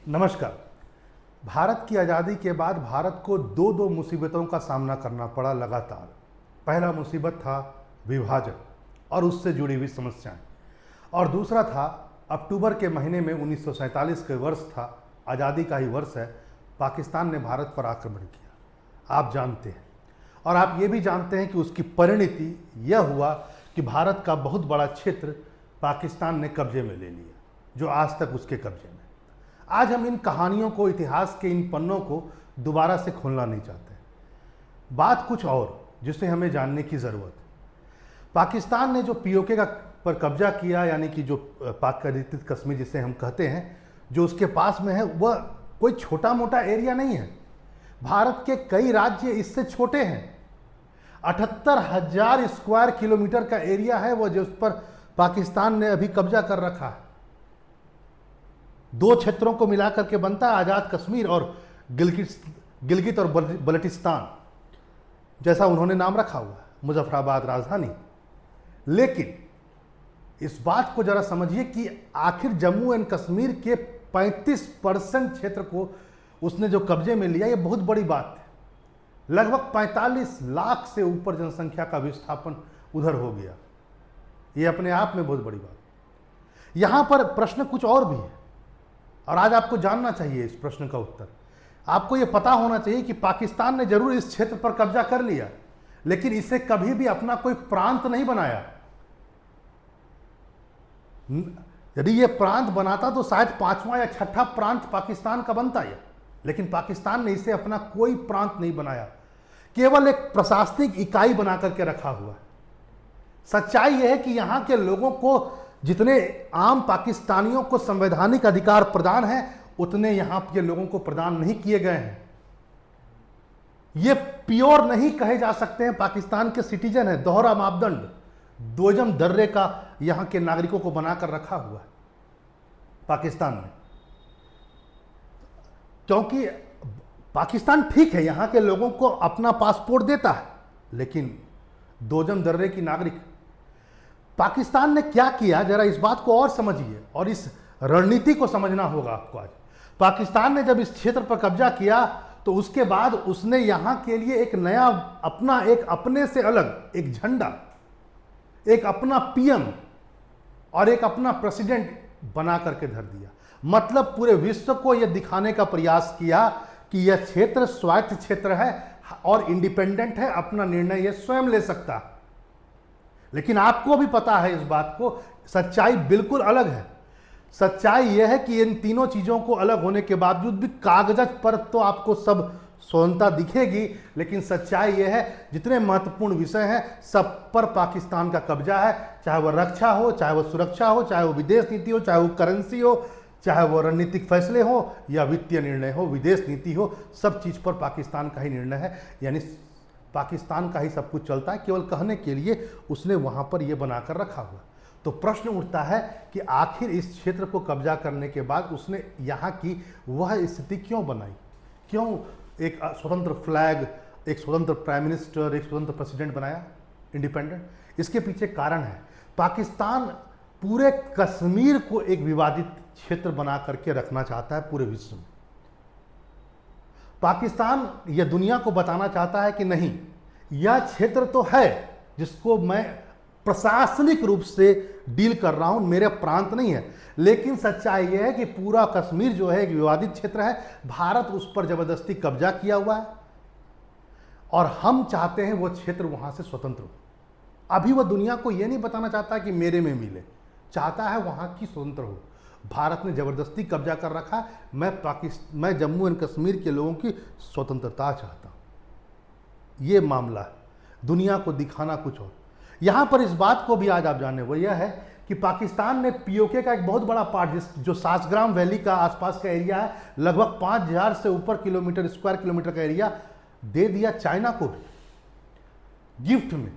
नमस्कार। भारत की आज़ादी के बाद भारत को दो दो मुसीबतों का सामना करना पड़ा लगातार। पहला मुसीबत था विभाजन और उससे जुड़ी हुई समस्याएं, और दूसरा था अक्टूबर के महीने में 1947 के वर्ष था, आज़ादी का ही वर्ष है, पाकिस्तान ने भारत पर आक्रमण किया। आप जानते हैं, और आप ये भी जानते हैं कि उसकी परिणति यह हुआ कि भारत का बहुत बड़ा क्षेत्र पाकिस्तान ने कब्जे में ले लिया, जो आज तक उसके कब्जे में। आज हम इन कहानियों को, इतिहास के इन पन्नों को दोबारा से खोलना नहीं चाहते। बात कुछ और, जिसे हमें जानने की ज़रूरत है। पाकिस्तान ने जो पीओके का पर कब्जा किया, यानी कि जो पाक अधिकृत कश्मीर जिसे हम कहते हैं, जो उसके पास में है, वह कोई छोटा मोटा एरिया नहीं है। भारत के कई राज्य इससे छोटे हैं। 78,000 स्क्वायर किलोमीटर का एरिया है वह, जो उस पर पाकिस्तान ने अभी कब्जा कर रखा है। दो क्षेत्रों को मिलाकर के बनता है आज़ाद कश्मीर और गिलगित और बल्टिस्तान, जैसा उन्होंने नाम रखा हुआ है, मुजफ्फराबाद राजधानी। लेकिन इस बात को जरा समझिए कि आखिर जम्मू एंड कश्मीर के 35% क्षेत्र को उसने जो कब्जे में लिया, ये बहुत बड़ी बात है। लगभग 45 लाख से ऊपर जनसंख्या का विस्थापन उधर हो गया। ये अपने आप में बहुत बड़ी बात। यहां पर प्रश्न कुछ और भी है, और आज आपको जानना चाहिए इस प्रश्न का उत्तर। आपको यह पता होना चाहिए कि पाकिस्तान ने जरूर इस क्षेत्र पर कब्जा कर लिया, लेकिन इसे कभी भी अपना कोई प्रांत नहीं बनाया। यदि यह प्रांत बनाता तो शायद 5वां या 6ठा प्रांत पाकिस्तान का बनता है, लेकिन पाकिस्तान ने इसे अपना कोई प्रांत नहीं बनाया, केवल एक प्रशासनिक इकाई बना करके रखा हुआ है। सच्चाई यह है कि यहां के लोगों को जितने आम पाकिस्तानियों को संवैधानिक अधिकार प्रदान है, उतने यहां के लोगों को प्रदान नहीं किए गए हैं। ये प्योर नहीं कहे जा सकते हैं पाकिस्तान के सिटीजन है। दोहरा मापदंड, दोजम दर्रे का यहां के नागरिकों को बनाकर रखा हुआ है पाकिस्तान में। क्योंकि पाकिस्तान ठीक है, यहां के लोगों को अपना पासपोर्ट देता है, लेकिन दोजम दर्रे की नागरिक। पाकिस्तान ने क्या किया, जरा इस बात को और समझिए, और इस रणनीति को समझना होगा आपको। आज पाकिस्तान ने जब इस क्षेत्र पर कब्जा किया, तो उसके बाद उसने यहां के लिए एक नया अपना, एक अपने से अलग एक झंडा, एक अपना पीएम और एक अपना प्रेसिडेंट बना करके धर दिया। मतलब पूरे विश्व को यह दिखाने का प्रयास किया कि यह क्षेत्र स्वायत्त क्षेत्र है और इंडिपेंडेंट है, अपना निर्णय यह स्वयं ले सकता है। लेकिन आपको भी पता है इस बात को, सच्चाई बिल्कुल अलग है। सच्चाई यह है कि इन तीनों चीजों को अलग होने के बावजूद भी कागज पर तो आपको सब स्वतंत्रता दिखेगी, लेकिन सच्चाई यह है जितने महत्वपूर्ण विषय हैं सब पर पाकिस्तान का कब्जा है। चाहे वह रक्षा हो, चाहे वह सुरक्षा हो, चाहे वह विदेश नीति हो, चाहे वह करेंसी हो, चाहे वह रणनीतिक फैसले हो या वित्तीय निर्णय हो, विदेश नीति हो, सब चीज पर पाकिस्तान का ही निर्णय है। यानी पाकिस्तान का ही सब कुछ चलता है। केवल कहने के लिए उसने वहां पर यह बनाकर रखा हुआ। तो प्रश्न उठता है कि आखिर इस क्षेत्र को कब्जा करने के बाद उसने यहाँ की वह स्थिति क्यों बनाई? क्यों एक स्वतंत्र फ्लैग, एक स्वतंत्र प्राइम मिनिस्टर, एक स्वतंत्र प्रेसिडेंट बनाया, इंडिपेंडेंट? इसके पीछे कारण है, पाकिस्तान पूरे कश्मीर को एक विवादित क्षेत्र बना करके रखना चाहता है पूरे विश्व में। पाकिस्तान यह दुनिया को बताना चाहता है कि नहीं, यह क्षेत्र तो है जिसको मैं प्रशासनिक रूप से डील कर रहा हूं, मेरे प्रांत नहीं है। लेकिन सच्चाई यह है कि पूरा कश्मीर जो है एक विवादित क्षेत्र है, भारत उस पर जबरदस्ती कब्जा किया हुआ है, और हम चाहते हैं वो क्षेत्र वहां से स्वतंत्र हो। अभी वह दुनिया को यह नहीं बताना चाहता कि मेरे में मिले, चाहता है वहां की स्वतंत्र हो। भारत ने जबरदस्ती कब्जा कर रखा। मैं जम्मू एंड कश्मीर के लोगों की स्वतंत्रता चाहता हूं। यह मामला है, दुनिया को दिखाना कुछ और। यहां पर इस बात को भी आज आप जाने, वो यह है कि पाकिस्तान ने पीओके का एक बहुत बड़ा पार्ट, जो सासग्राम वैली का आसपास का एरिया है, लगभग 5,000 से ऊपर स्क्वायर किलोमीटर का एरिया दे दिया चाइना को भी गिफ्ट में।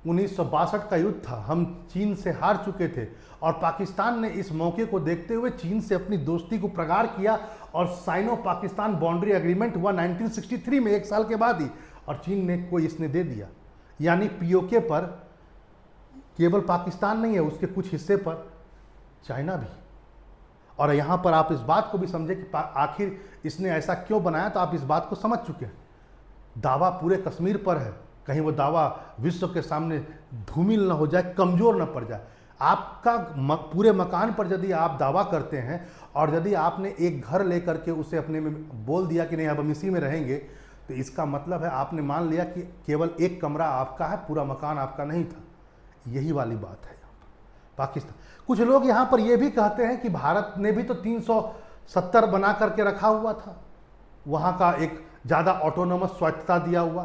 1962 का युद्ध था, हम चीन से हार चुके थे, और पाकिस्तान ने इस मौके को देखते हुए चीन से अपनी दोस्ती को प्रगाढ़ किया, और साइनो पाकिस्तान बाउंड्री एग्रीमेंट हुआ 1963 में, 1 साल के बाद ही, और चीन ने कोई इसने दे दिया। यानी पीओके पर केवल पाकिस्तान नहीं है, उसके कुछ हिस्से पर चाइना भी। और यहाँ पर आप इस बात को भी समझे कि आखिर इसने ऐसा क्यों बनाया, तो आप इस बात को समझ चुके हैं। दावा पूरे कश्मीर पर है, कहीं वो दावा विश्व के सामने धूमिल ना हो जाए, कमज़ोर ना पड़ जाए। आपका पूरे मकान पर यदि आप दावा करते हैं और यदि आपने एक घर लेकर के उसे अपने में बोल दिया कि नहीं अब हम इसी में रहेंगे, तो इसका मतलब है आपने मान लिया कि केवल एक कमरा आपका है, पूरा मकान आपका नहीं था। यही वाली बात है यहाँ पर पाकिस्तान। कुछ लोग यहाँ पर यह भी कहते हैं कि भारत ने भी तो 370 बना करके रखा हुआ था, वहाँ का एक ज़्यादा ऑटोनोमस स्वायत्तता दिया हुआ,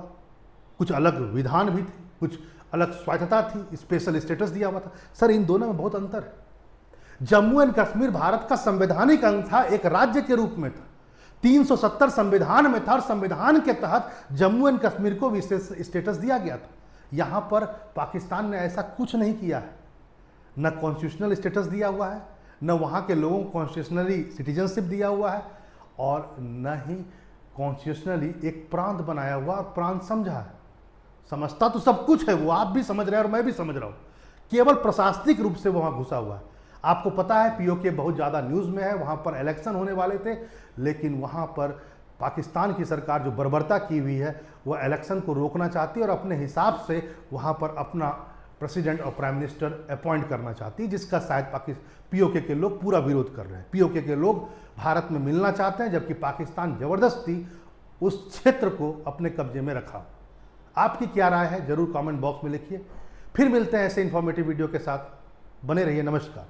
कुछ अलग विधान भी थे, कुछ अलग स्वायत्तता थी, स्पेशल स्टेटस दिया हुआ था। सर इन दोनों में बहुत अंतर है। जम्मू एंड कश्मीर भारत का संवैधानिक अंग था, एक राज्य के रूप में था, 370 संविधान में था और संविधान के तहत जम्मू एंड कश्मीर को विशेष स्टेटस दिया गया था। यहां पर पाकिस्तान ने ऐसा कुछ नहीं किया है, न कॉन्स्टिट्यूशनल स्टेटस दिया हुआ है, न वहां के लोगों को कॉन्स्टिट्यूशनली सिटीजनशिप दिया हुआ है, और न ही कॉन्स्टिट्यूशनली एक प्रांत बनाया हुआ और प्रांत समझा है। समझता तो सब कुछ है, वो आप भी समझ रहे हैं और मैं भी समझ रहा हूं, केवल प्रशासनिक रूप से वहां घुसा हुआ है। आपको पता है पीओके बहुत ज़्यादा न्यूज़ में है, वहां पर इलेक्शन होने वाले थे, लेकिन वहां पर पाकिस्तान की सरकार जो बर्बरता की हुई है वह इलेक्शन को रोकना चाहती है और अपने हिसाब से वहां पर अपना प्रेसिडेंट और प्राइम मिनिस्टर अपॉइंट करना चाहती है, जिसका शायद पीओके के लोग पूरा विरोध कर रहे हैं। पीओके के लोग भारत में मिलना चाहते हैं, जबकि पाकिस्तान जबरदस्ती उस क्षेत्र को अपने कब्जे में रखा। आपकी क्या राय है जरूर कमेंट बॉक्स में लिखिए। फिर मिलते हैं ऐसे इंफॉर्मेटिव वीडियो के साथ, बने रहिए। नमस्कार।